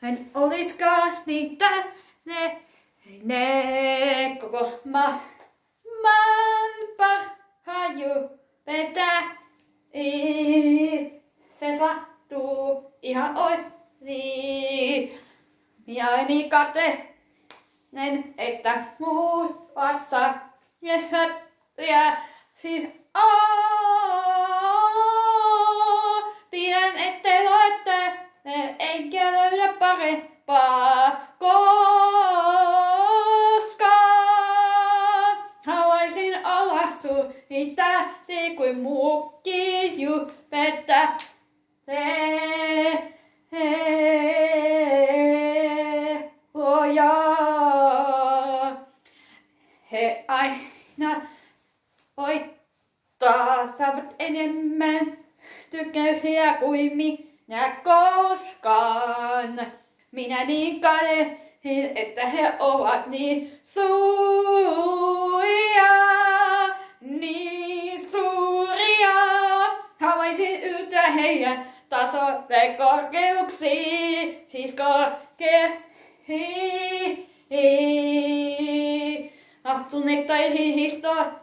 En oliskaan niitä ne koko maan parhaaju vetää. Se sattuu ihan oikein. Minä olen niin kateinen, että muut vatsa ja siis tiedän, ettei loette, enkä löydä parempaa koskaan. Haluaisin olla sun tähti kuin muukki jupetä. He aina voittaa, saavat enemmän tykkäyksiä kuin minä koskaan. Minä niin kadehdin, että he ovat niin suuria, niin suuria. Haluaisin yltää heidän tasolle korkeuksiin, siis korkeuksiin. Tunnettaisin historiaa.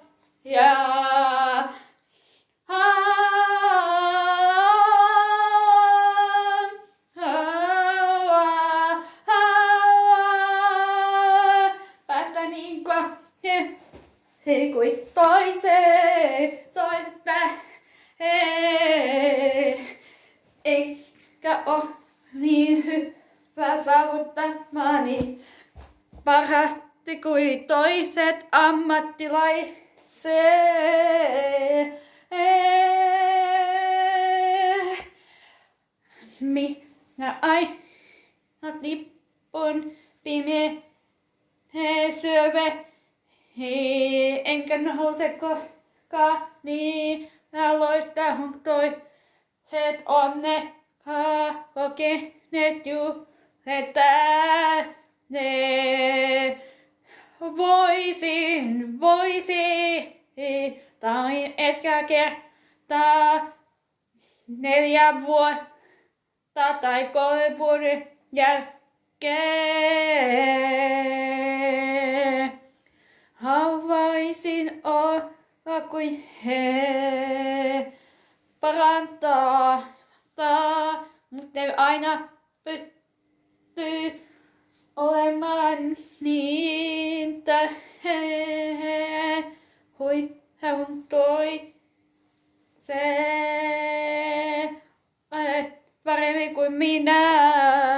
Päästä niin kuin toisesta. Eikä oo niin hyvä saavuttamaani parhaasti kuin toiset ammattilaiset. Minä aina tippun pimeäsyöve, enkä nouse koskaan niin loistaa toiset onnekaan kokeneet juhletään. Voisin, tai ehkä kertaa 4 vuotta tai 3 vuoden jälkeen. Haluaisin olla kuin he parantaa, mutta ei aina pysty olemaan niin hui hän toi se paremmin kuin minä.